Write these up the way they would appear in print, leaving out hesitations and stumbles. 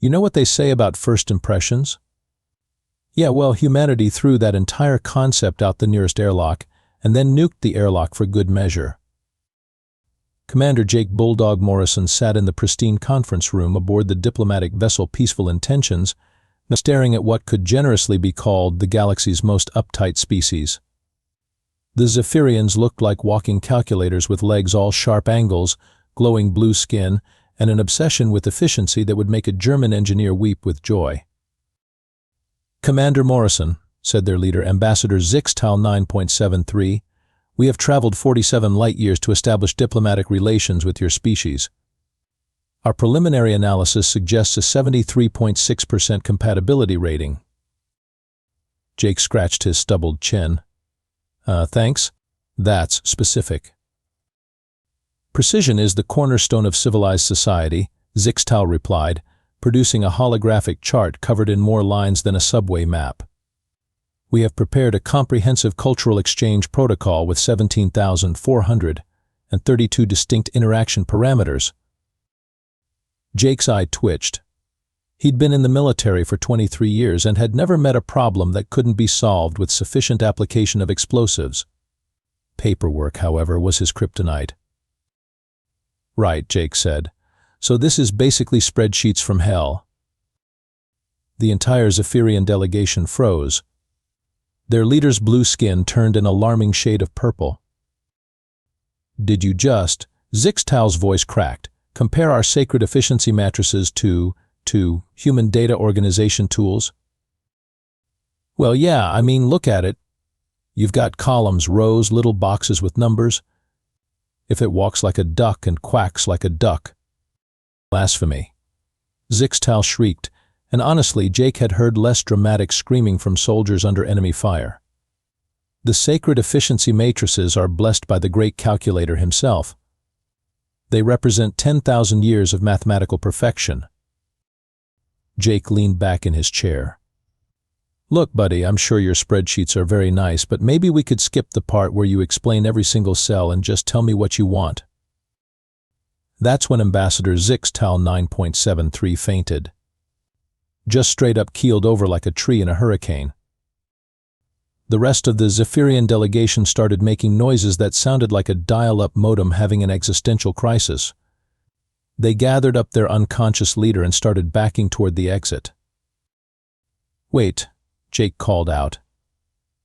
You know what they say about first impressions? Yeah, well, humanity threw that entire concept out the nearest airlock and then nuked the airlock for good measure. Commander Jake Bulldog Morrison sat in the pristine conference room aboard the diplomatic vessel Peaceful Intentions, staring at what could generously be called the galaxy's most uptight species. The Zephyrians looked like walking calculators with legs all sharp angles, glowing blue skin, and an obsession with efficiency that would make a German engineer weep with joy. Commander Morrison, said their leader, Ambassador Zixtal 9.73, we have traveled 47 light-years to establish diplomatic relations with your species. Our preliminary analysis suggests a 73.6% compatibility rating. Jake scratched his stubbled chin. Thanks. That's specific. Precision is the cornerstone of civilized society, Zixtal replied, producing a holographic chart covered in more lines than a subway map. We have prepared a comprehensive cultural exchange protocol with 17,432 distinct interaction parameters. Jake's eye twitched. He'd been in the military for 23 years and had never met a problem that couldn't be solved with sufficient application of explosives. Paperwork, however, was his kryptonite. Right, Jake said. So this is basically spreadsheets from hell. The entire Zephyrian delegation froze. Their leader's blue skin turned an alarming shade of purple. Did you just, Zixtal's voice cracked, compare our sacred efficiency matrices to human data organization tools? Well, yeah, I mean, look at it. You've got columns, rows, little boxes with numbers. If it walks like a duck and quacks like a duck. Blasphemy. Zixtal shrieked, and honestly, Jake had heard less dramatic screaming from soldiers under enemy fire. The sacred efficiency matrices are blessed by the great calculator himself. They represent 10,000 years of mathematical perfection. Jake leaned back in his chair. Look, buddy, I'm sure your spreadsheets are very nice, but maybe we could skip the part where you explain every single cell and just tell me what you want. That's when Ambassador Zixtal 9.73 fainted. Just straight up keeled over like a tree in a hurricane. The rest of the Zephyrian delegation started making noises that sounded like a dial-up modem having an existential crisis. They gathered up their unconscious leader and started backing toward the exit. Wait, Jake called out.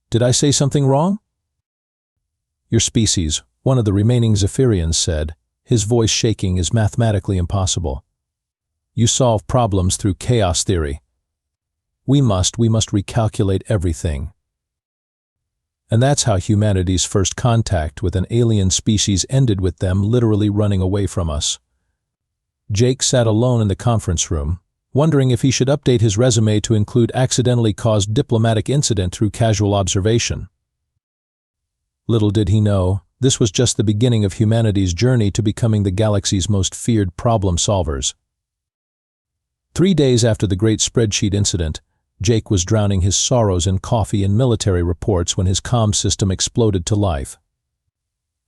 Did I say something wrong? Your species, one of the remaining Zephyrians said, his voice shaking, is mathematically impossible. You solve problems through chaos theory. We must recalculate everything. And that's how humanity's first contact with an alien species ended, with them literally running away from us. Jake sat alone in the conference room, wondering if he should update his resume to include accidentally caused diplomatic incident through casual observation. Little did he know, this was just the beginning of humanity's journey to becoming the galaxy's most feared problem solvers. 3 days after the great spreadsheet incident, Jake was drowning his sorrows in coffee and military reports when his comm system exploded to life.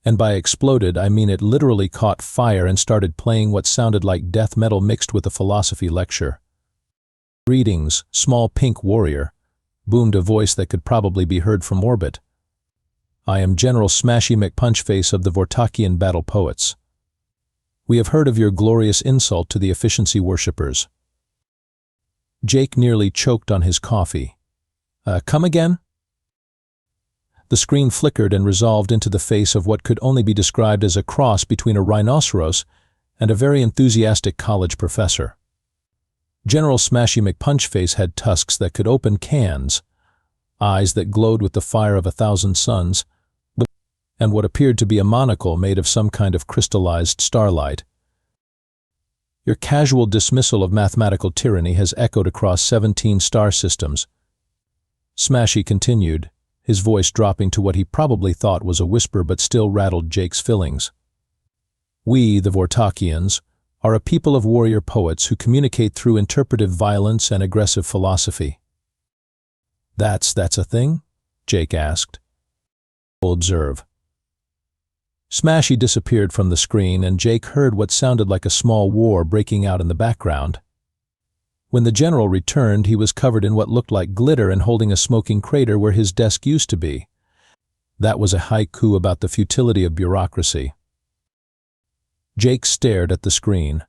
And by exploded, I mean it literally caught fire and started playing what sounded like death metal mixed with a philosophy lecture. Greetings, small pink warrior, boomed a voice that could probably be heard from orbit. I am General Smashy McPunchface of the Vortakian battle poets. We have heard of your glorious insult to the efficiency worshippers. Jake nearly choked on his coffee. Come again? The screen flickered and resolved into the face of what could only be described as a cross between a rhinoceros and a very enthusiastic college professor. General Smashy McPunchface had tusks that could open cans, eyes that glowed with the fire of 1,000 suns, and what appeared to be a monocle made of some kind of crystallized starlight. Your casual dismissal of mathematical tyranny has echoed across 17 star systems. Smashy continued, his voice dropping to what he probably thought was a whisper but still rattled Jake's fillings. We, the Vortakians, are a people of warrior poets who communicate through interpretive violence and aggressive philosophy. That's a thing? Jake asked. We'll observe. Smashy disappeared from the screen, and Jake heard what sounded like a small war breaking out in the background. When the general returned, he was covered in what looked like glitter and holding a smoking crater where his desk used to be. That was a haiku about the futility of bureaucracy. Jake stared at the screen.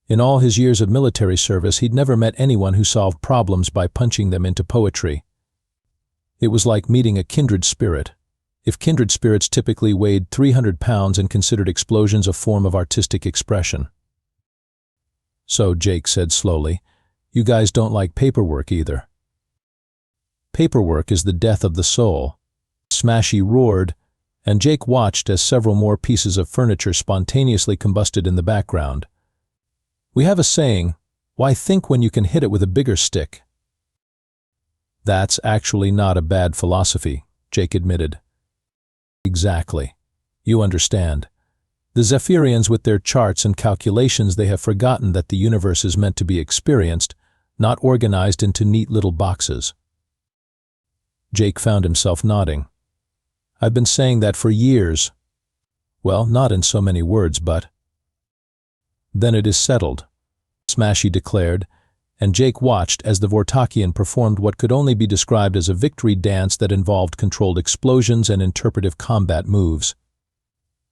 In all his years of military service, he'd never met anyone who solved problems by punching them into poetry. It was like meeting a kindred spirit. If kindred spirits typically weighed 300 pounds and considered explosions a form of artistic expression. So, Jake said slowly, you guys don't like paperwork either. Paperwork is the death of the soul. Smashy roared, and Jake watched as several more pieces of furniture spontaneously combusted in the background. We have a saying, why think when you can hit it with a bigger stick? That's actually not a bad philosophy, Jake admitted. Exactly. You understand. The Zephyrians, with their charts and calculations, they have forgotten that the universe is meant to be experienced, not organized into neat little boxes. Jake found himself nodding. I've been saying that for years. Well, not in so many words, but... Then it is settled, Smashy declared, and Jake watched as the Vortakian performed what could only be described as a victory dance that involved controlled explosions and interpretive combat moves.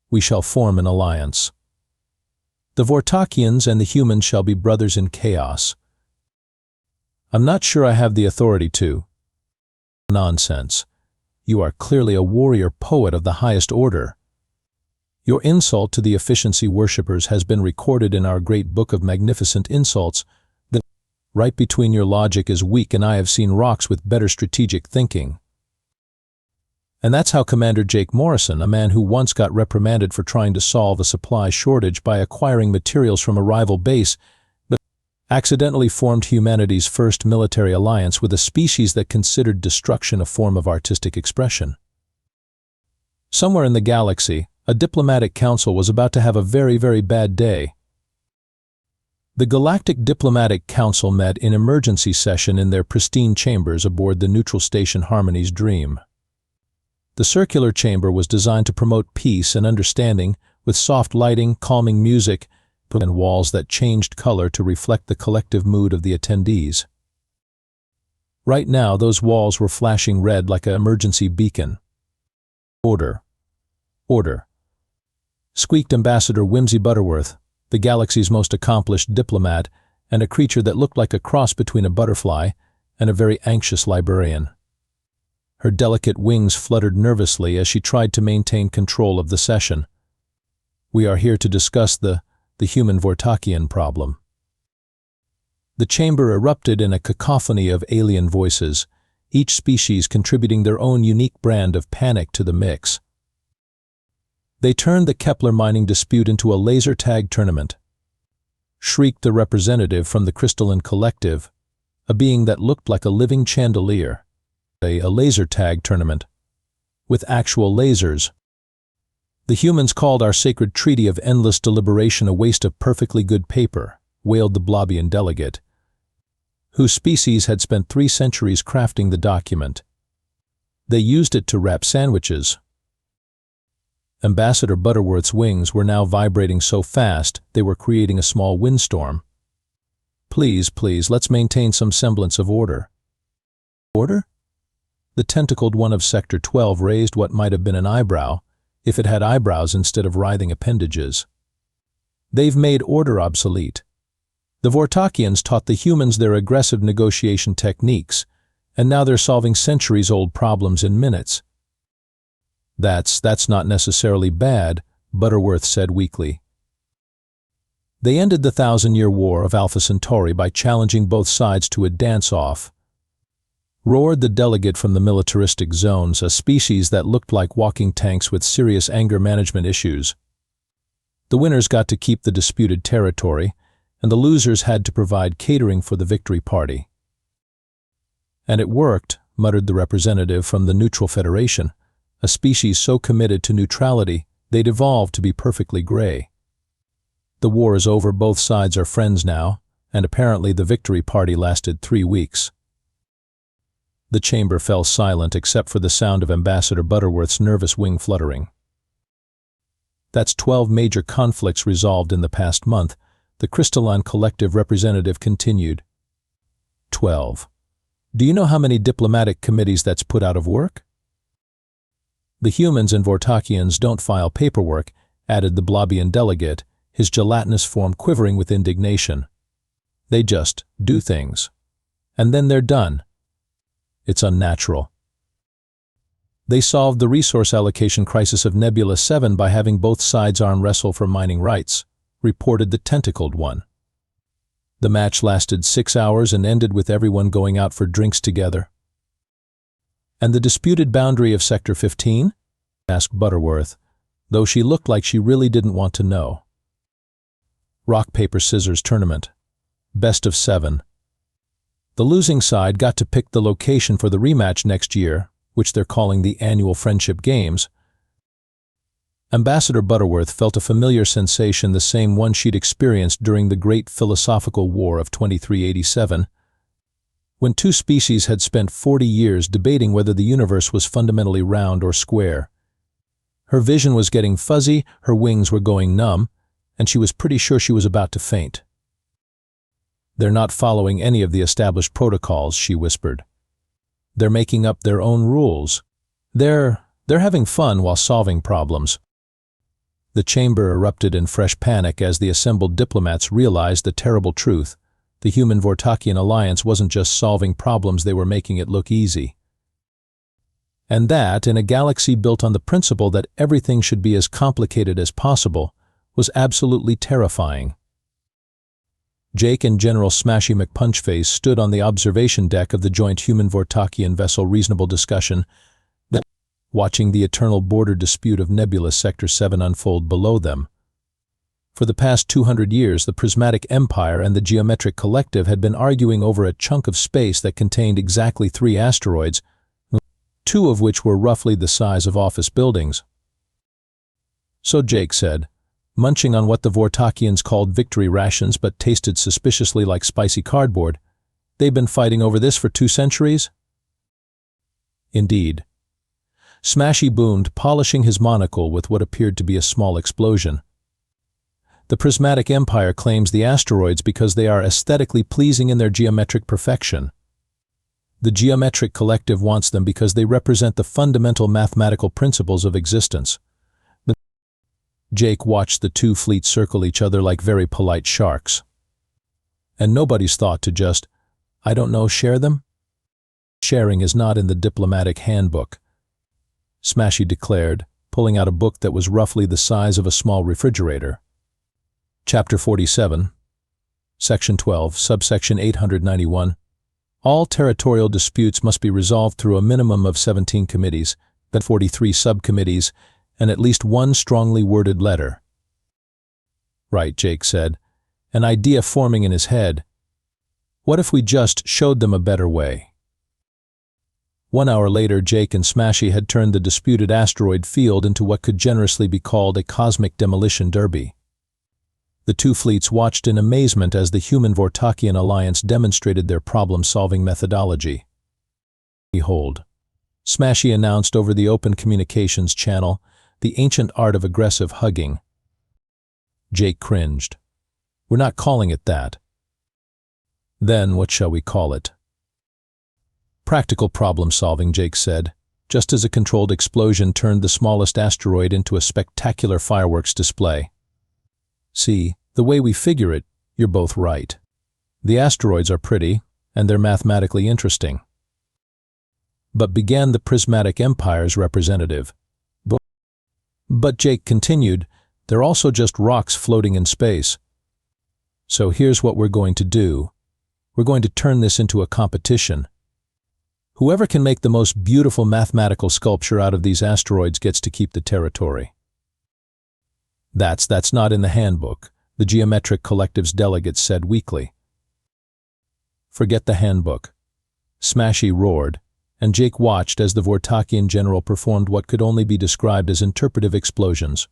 We shall form an alliance. The Vortakians and the humans shall be brothers in chaos. I'm not sure I have the authority to. Nonsense. You are clearly a warrior poet of the highest order. Your insult to the efficiency worshippers has been recorded in our great book of magnificent insults. The right between your logic is weak, and I have seen rocks with better strategic thinking. And that's how Commander Jake Morrison, a man who once got reprimanded for trying to solve a supply shortage by acquiring materials from a rival base, but accidentally formed humanity's first military alliance with a species that considered destruction a form of artistic expression. Somewhere in the galaxy, a diplomatic council was about to have a very, very bad day. The Galactic Diplomatic Council met in emergency session in their pristine chambers aboard the neutral station Harmony's Dream. The circular chamber was designed to promote peace and understanding, with soft lighting, calming music, and walls that changed color to reflect the collective mood of the attendees. Right now, those walls were flashing red like an emergency beacon. Order. Order. Squeaked Ambassador Whimsy Butterworth, the galaxy's most accomplished diplomat, and a creature that looked like a cross between a butterfly and a very anxious librarian. Her delicate wings fluttered nervously as she tried to maintain control of the session. We are here to discuss the human Vortakian problem. The chamber erupted in a cacophony of alien voices, each species contributing their own unique brand of panic to the mix. They turned the Kepler mining dispute into a laser tag tournament. Shrieked the representative from the Crystalline Collective, a being that looked like a living chandelier. A laser tag tournament. With actual lasers. The humans called our sacred treaty of endless deliberation a waste of perfectly good paper, wailed the Blobian delegate, whose species had spent 3 centuries crafting the document. They used it to wrap sandwiches. Ambassador Butterworth's wings were now vibrating so fast they were creating a small windstorm. Please, let's maintain some semblance of order. Order? The tentacled one of Sector 12 raised what might have been an eyebrow, if it had eyebrows instead of writhing appendages. They've made order obsolete. The Vortakians taught the humans their aggressive negotiation techniques, and now they're solving centuries-old problems in minutes. That's not necessarily bad, Butterworth said weakly. They ended the 1,000-year war of Alpha Centauri by challenging both sides to a dance-off. Roared the delegate from the militaristic zones, a species that looked like walking tanks with serious anger management issues. The winners got to keep the disputed territory, and the losers had to provide catering for the victory party. And it worked, muttered the representative from the Neutral Federation, a species so committed to neutrality they'd evolved to be perfectly gray. The war is over, both sides are friends now, and apparently the victory party lasted 3 weeks. The chamber fell silent except for the sound of Ambassador Butterworth's nervous wing fluttering. That's 12 major conflicts resolved in the past month, the Crystalline Collective representative continued. 12. Do you know how many diplomatic committees that's put out of work? The humans and Vortakians don't file paperwork, added the Blobian delegate, his gelatinous form quivering with indignation. They just do things. And then they're done. It's unnatural. They solved the resource allocation crisis of Nebula 7 by having both sides arm wrestle for mining rights, reported the tentacled one. The match lasted 6 hours and ended with everyone going out for drinks together. And the disputed boundary of Sector 15? Asked Butterworth, though she looked like she really didn't want to know. Rock, paper, scissors tournament. Best of 7. The losing side got to pick the location for the rematch next year, which they're calling the Annual Friendship Games. Ambassador Butterworth felt a familiar sensation, the same one she'd experienced during the Great Philosophical War of 2387, when two species had spent 40 years debating whether the universe was fundamentally round or square. Her vision was getting fuzzy, her wings were going numb, and she was pretty sure she was about to faint. They're not following any of the established protocols, she whispered. They're making up their own rules. They're having fun while solving problems. The chamber erupted in fresh panic as the assembled diplomats realized the terrible truth. The human Vortakian alliance wasn't just solving problems, they were making it look easy. And that, in a galaxy built on the principle that everything should be as complicated as possible, was absolutely terrifying. Jake and General Smashy McPunchface stood on the observation deck of the joint human-Vortakian vessel Reasonable Discussion, watching the eternal border dispute of Nebula Sector 7 unfold below them. For the past 200 years, the Prismatic Empire and the Geometric Collective had been arguing over a chunk of space that contained exactly 3 asteroids, 2 of which were roughly the size of office buildings. So Jake said, munching on what the Vortakians called victory rations but tasted suspiciously like spicy cardboard, "They've been fighting over this for 2 centuries?" Indeed. Smashy boomed, polishing his monocle with what appeared to be a small explosion. The Prismatic Empire claims the asteroids because they are aesthetically pleasing in their geometric perfection. The Geometric Collective wants them because they represent the fundamental mathematical principles of existence. Jake watched the 2 fleets circle each other like very polite sharks. And nobody's thought to just, I don't know, share them? Sharing is not in the diplomatic handbook, Smashy declared, pulling out a book that was roughly the size of a small refrigerator. Chapter 47, Section 12, Subsection 891. All territorial disputes must be resolved through a minimum of 17 committees, then 43 subcommittees, and at least 1 strongly worded letter. Right, Jake said, an idea forming in his head. What if we just showed them a better way? 1 hour later, Jake and Smashy had turned the disputed asteroid field into what could generously be called a cosmic demolition derby. The 2 fleets watched in amazement as the human-Vortakian alliance demonstrated their problem-solving methodology. Behold, Smashy announced over the open communications channel, the ancient art of aggressive hugging. Jake cringed. We're not calling it that. Then what shall we call it? Practical problem-solving, Jake said, just as a controlled explosion turned the smallest asteroid into a spectacular fireworks display. See, the way we figure it, you're both right. The asteroids are pretty, and they're mathematically interesting. But began the Prismatic Empire's representative. But Jake continued, they're also just rocks floating in space. So here's what we're going to do. We're going to turn this into a competition. Whoever can make the most beautiful mathematical sculpture out of these asteroids gets to keep the territory. That's not in the handbook, the Geometric Collective's delegates said weakly. Forget the handbook. Smashy roared, and Jake watched as the Vortakian general performed what could only be described as interpretive explosions.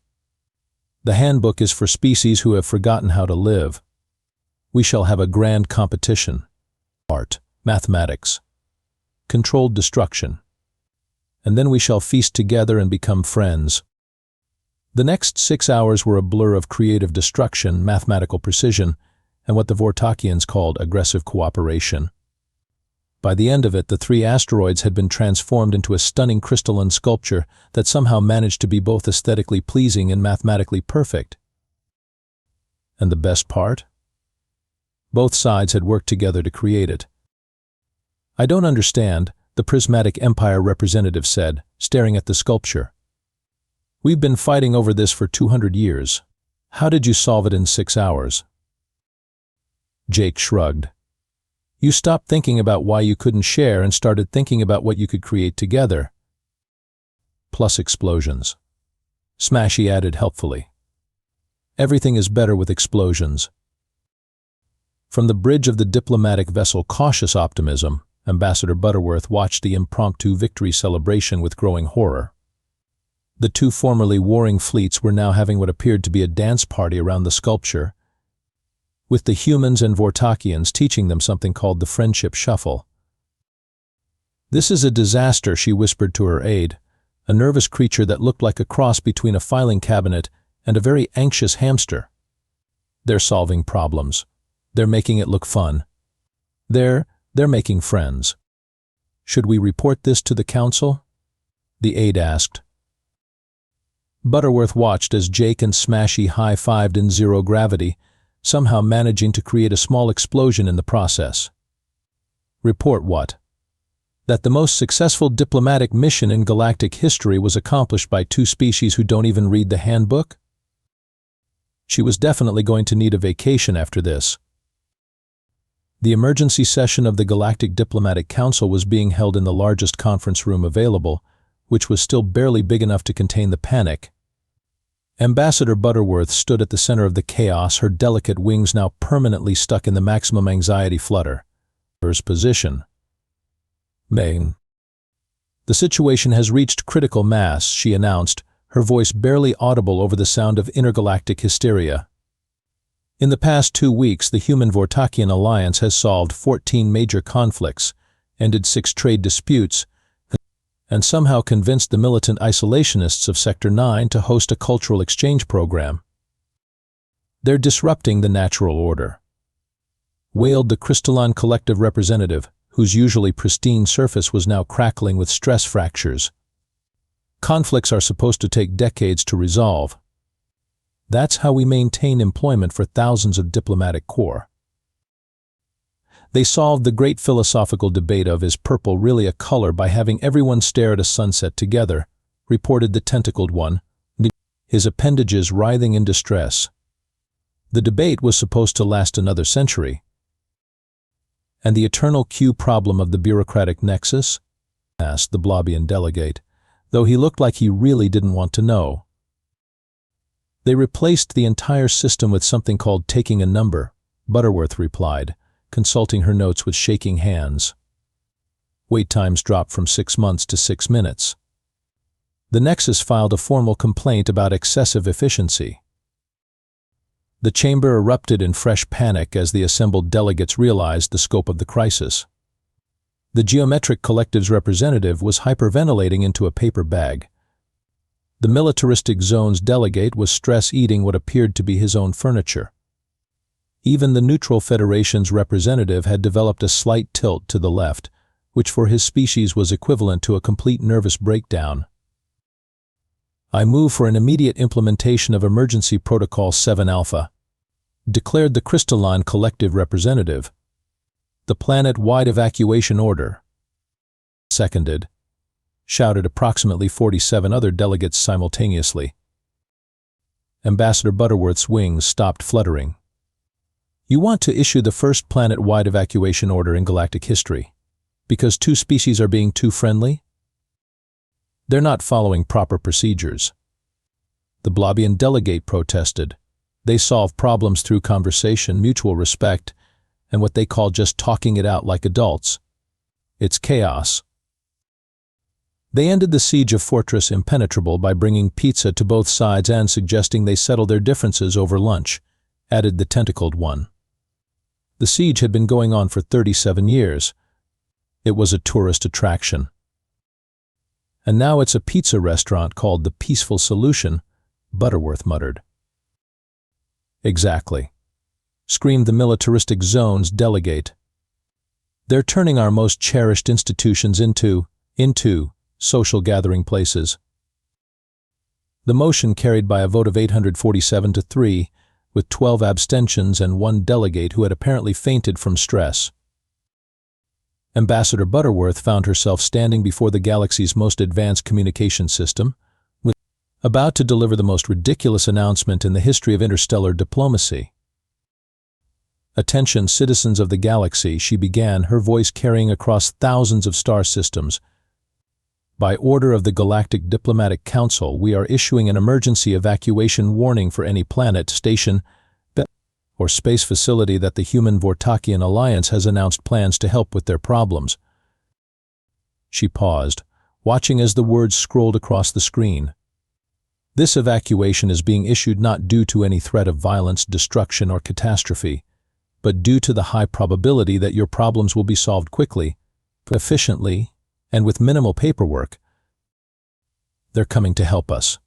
The handbook is for species who have forgotten how to live. We shall have a grand competition. Art, mathematics, controlled destruction. And then we shall feast together and become friends. The next 6 hours were a blur of creative destruction, mathematical precision, and what the Vortakians called aggressive cooperation. By the end of it, the 3 asteroids had been transformed into a stunning crystalline sculpture that somehow managed to be both aesthetically pleasing and mathematically perfect. And the best part? Both sides had worked together to create it. "I don't understand," the Prismatic Empire representative said, staring at the sculpture. "We've been fighting over this for 200 years. How did you solve it in 6 hours? Jake shrugged. "You stopped thinking about why you couldn't share and started thinking about what you could create together. Plus explosions." Smashy added helpfully. "Everything is better with explosions." From the bridge of the diplomatic vessel Cautious Optimism, Ambassador Butterworth watched the impromptu victory celebration with growing horror. The 2 formerly warring fleets were now having what appeared to be a dance party around the sculpture, with the humans and Vortakians teaching them something called the Friendship Shuffle. "This is a disaster," she whispered to her aide, a nervous creature that looked like a cross between a filing cabinet and a very anxious hamster. "They're solving problems. They're making it look fun. They're making friends. Should we report this to the council?" the aide asked. Butterworth watched as Jake and Smashy high-fived in zero gravity, somehow managing to create a small explosion in the process. "Report what?" "That the most successful diplomatic mission in galactic history was accomplished by 2 species who don't even read the handbook?" She was definitely going to need a vacation after this. The emergency session of the Galactic Diplomatic Council was being held in the largest conference room available, which was still barely big enough to contain the panic. Ambassador Butterworth stood at the center of the chaos, her delicate wings now permanently stuck in the maximum anxiety flutter. Her position. "Maine. The situation has reached critical mass," she announced, her voice barely audible over the sound of intergalactic hysteria. "In the past 2 weeks, the Human-Vortakian Alliance has solved 14 major conflicts, ended 6 trade disputes, and somehow convinced the militant isolationists of Sector 9 to host a cultural exchange program. They're disrupting the natural order," wailed the crystalline collective representative, whose usually pristine surface was now crackling with stress fractures. "Conflicts are supposed to take decades to resolve. That's how we maintain employment for thousands of diplomatic corps. They solved the great philosophical debate of is purple really a color by having everyone stare at a sunset together," reported the tentacled one, his appendages writhing in distress. "The debate was supposed to last another century." "And the eternal Q problem of the bureaucratic nexus?" asked the Blobian delegate, though he looked like he really didn't want to know. "They replaced the entire system with something called taking a number," Butterworth replied, consulting her notes with shaking hands. "Wait times dropped from 6 months to 6 minutes. The Nexus filed a formal complaint about excessive efficiency." The chamber erupted in fresh panic as the assembled delegates realized the scope of the crisis. The Geometric Collective's representative was hyperventilating into a paper bag. The Militaristic Zone's delegate was stress-eating what appeared to be his own furniture. Even the Neutral Federation's representative had developed a slight tilt to the left, which for his species was equivalent to a complete nervous breakdown. "I move for an immediate implementation of Emergency Protocol 7 Alpha, declared the Crystalline Collective representative. "The planet-wide evacuation order." "Seconded," shouted approximately 47 other delegates simultaneously. Ambassador Butterworth's wings stopped fluttering. "You want to issue the first planet-wide evacuation order in galactic history, because 2 species are being too friendly? They're not following proper procedures." The Blobian delegate protested. "They solve problems through conversation, mutual respect, and what they call just talking it out like adults. It's chaos." "They ended the siege of Fortress Impenetrable by bringing pizza to both sides and suggesting they settle their differences over lunch," added the tentacled one. "The siege had been going on for 37 years. It was a tourist attraction. And now it's a pizza restaurant called the Peaceful Solution," Butterworth muttered. "Exactly," screamed the Militaristic Zone's delegate. They're turning our most cherished institutions into social gathering places. The motion carried by a vote of 847 to 3, with 12 abstentions and 1 delegate who had apparently fainted from stress. Ambassador Butterworth found herself standing before the galaxy's most advanced communication system, about to deliver the most ridiculous announcement in the history of interstellar diplomacy. "Attention, citizens of the galaxy," she began, her voice carrying across thousands of star systems. "By order of the Galactic Diplomatic Council, we are issuing an emergency evacuation warning for any planet, station, or space facility that the human Vortakian Alliance has announced plans to help with their problems." She paused, watching as the words scrolled across the screen. "This evacuation is being issued not due to any threat of violence, destruction, or catastrophe, but due to the high probability that your problems will be solved quickly, efficiently, and with minimal paperwork. They're coming to help us."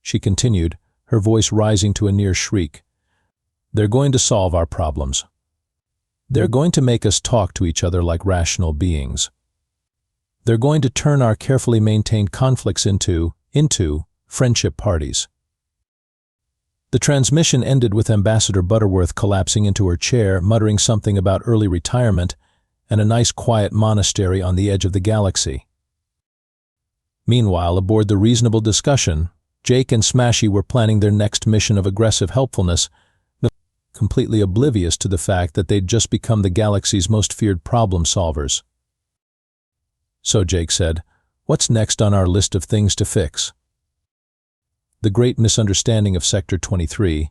She continued, her voice rising to a near shriek. "They're going to solve our problems. They're going to make us talk to each other like rational beings. They're going to turn our carefully maintained conflicts into friendship parties." The transmission ended with Ambassador Butterworth collapsing into her chair, muttering something about early retirement and a nice quiet monastery on the edge of the galaxy. Meanwhile, aboard the reasonable discussion, Jake and Smashy were planning their next mission of aggressive helpfulness, completely oblivious to the fact that they'd just become the galaxy's most feared problem solvers. "So," Jake said, "what's next on our list of things to fix?" "The great misunderstanding of Sector 23,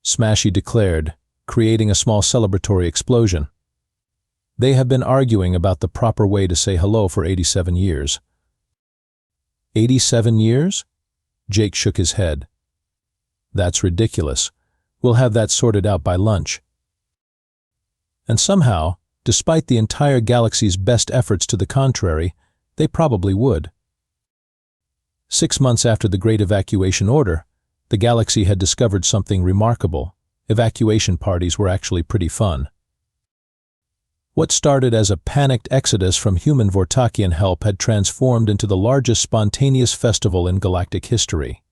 Smashy declared, creating a small celebratory explosion. "They have been arguing about the proper way to say hello for 87 years. 87 years? Jake shook his head. "That's ridiculous. We'll have that sorted out by lunch." And somehow, despite the entire galaxy's best efforts to the contrary, they probably would. 6 months after the Great Evacuation Order, the galaxy had discovered something remarkable. Evacuation parties were actually pretty fun. What started as a panicked exodus from human Vortakian help had transformed into the largest spontaneous festival in galactic history.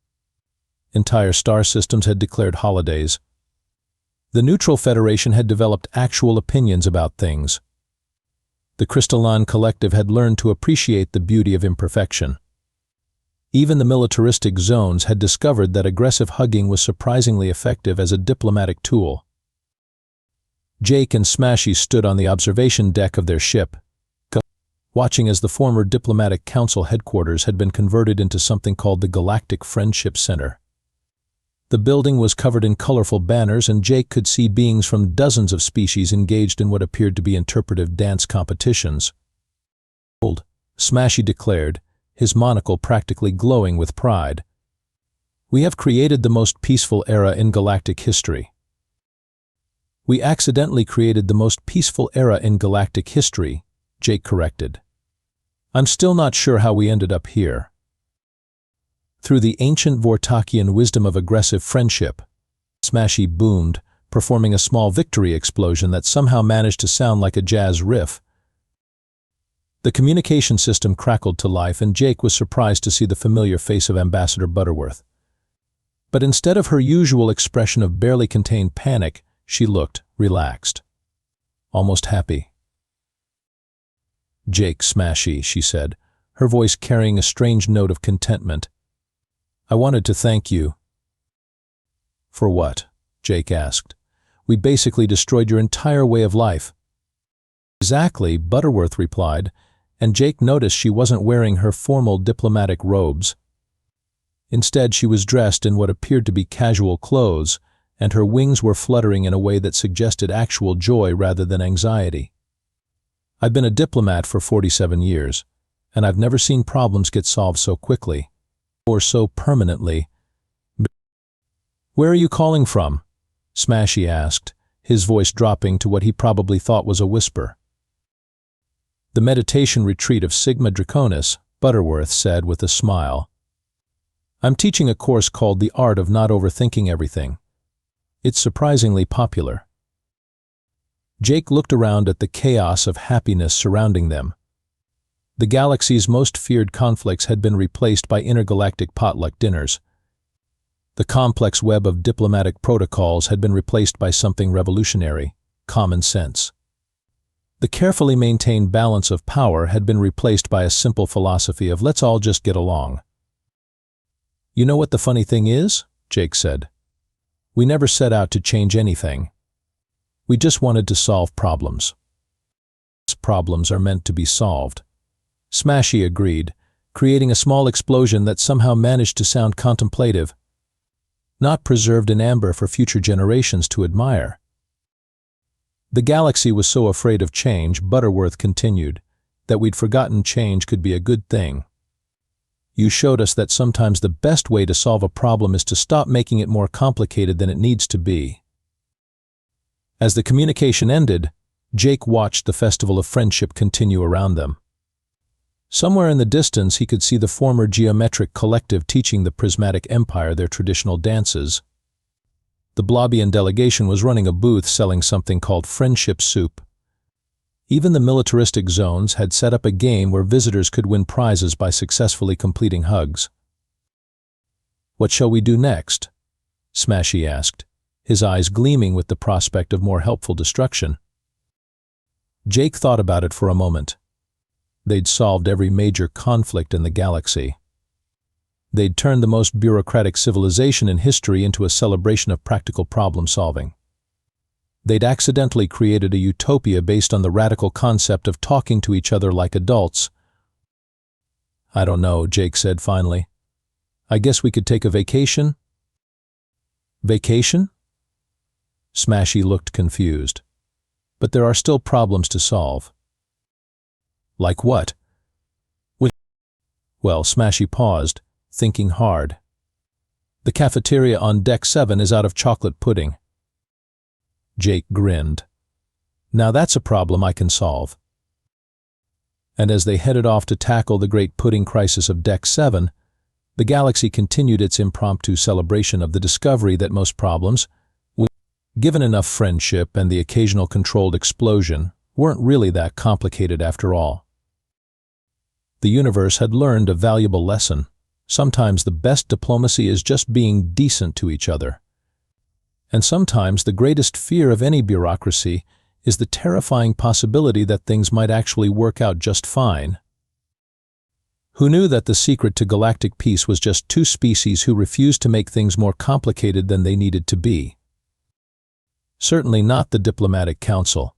Entire star systems had declared holidays. The Neutral Federation had developed actual opinions about things. The Crystalline Collective had learned to appreciate the beauty of imperfection. Even the militaristic zones had discovered that aggressive hugging was surprisingly effective as a diplomatic tool. Jake and Smashy stood on the observation deck of their ship, watching as the former Diplomatic Council headquarters had been converted into something called the Galactic Friendship Center. The building was covered in colorful banners, and Jake could see beings from dozens of species engaged in what appeared to be interpretive dance competitions. Smashy declared, his monocle practically glowing with pride. "We have created the most peaceful era in galactic history." "We accidentally created the most peaceful era in galactic history," Jake corrected. "I'm still not sure how we ended up here." "Through the ancient Vortakian wisdom of aggressive friendship," Smashy boomed, performing a small victory explosion that somehow managed to sound like a jazz riff. The communication system crackled to life, and Jake was surprised to see the familiar face of Ambassador Butterworth. But instead of her usual expression of barely contained panic, she looked relaxed, almost happy. "Jake, Smashy," she said, her voice carrying a strange note of contentment. "I wanted to thank you." "For what?" Jake asked. "We basically destroyed your entire way of life." "Exactly," Butterworth replied, and Jake noticed she wasn't wearing her formal diplomatic robes. Instead, she was dressed in what appeared to be casual clothes, and her wings were fluttering in a way that suggested actual joy rather than anxiety. "I've been a diplomat for 47 years, and I've never seen problems get solved so quickly, or so permanently." "Where are you calling from?" Smashy asked, his voice dropping to what he probably thought was a whisper. "The meditation retreat of Sigma Draconis," Butterworth said with a smile. "I'm teaching a course called The Art of Not Overthinking Everything. It's surprisingly popular." Jake looked around at the chaos of happiness surrounding them. The galaxy's most feared conflicts had been replaced by intergalactic potluck dinners. The complex web of diplomatic protocols had been replaced by something revolutionary: common sense. The carefully maintained balance of power had been replaced by a simple philosophy of let's all just get along. "You know what the funny thing is?" Jake said. "We never set out to change anything. We just wanted to solve problems. Problems are meant to be solved." Smashy agreed, creating a small explosion that somehow managed to sound contemplative, not preserved in amber for future generations to admire. "The galaxy was so afraid of change," Butterworth continued, "that we'd forgotten change could be a good thing. You showed us that sometimes the best way to solve a problem is to stop making it more complicated than it needs to be." As the communication ended, Jake watched the festival of friendship continue around them. Somewhere in the distance he could see the former geometric collective teaching the Prismatic Empire their traditional dances. The Blobian delegation was running a booth selling something called friendship soup. Even the militaristic zones had set up a game where visitors could win prizes by successfully completing hugs. "What shall we do next?" Smashy asked, his eyes gleaming with the prospect of more helpful destruction. Jake thought about it for a moment. They'd solved every major conflict in the galaxy. They'd turned the most bureaucratic civilization in history into a celebration of practical problem-solving. They'd accidentally created a utopia based on the radical concept of talking to each other like adults. "I don't know," Jake said finally. "I guess we could take a vacation?" "Vacation?" Smashy looked confused. "But there are still problems to solve." "Like what?" Well, Smashy paused, thinking hard. "The cafeteria on Deck 7 is out of chocolate pudding." Jake grinned. "Now that's a problem I can solve." And as they headed off to tackle the great pudding crisis of Deck 7, the galaxy continued its impromptu celebration of the discovery that most problems, given enough friendship and the occasional controlled explosion, weren't really that complicated after all. The universe had learned a valuable lesson. Sometimes the best diplomacy is just being decent to each other. And sometimes the greatest fear of any bureaucracy is the terrifying possibility that things might actually work out just fine. Who knew that the secret to galactic peace was just two species who refused to make things more complicated than they needed to be? Certainly not the Diplomatic Council.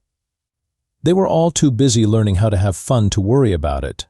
They were all too busy learning how to have fun to worry about it.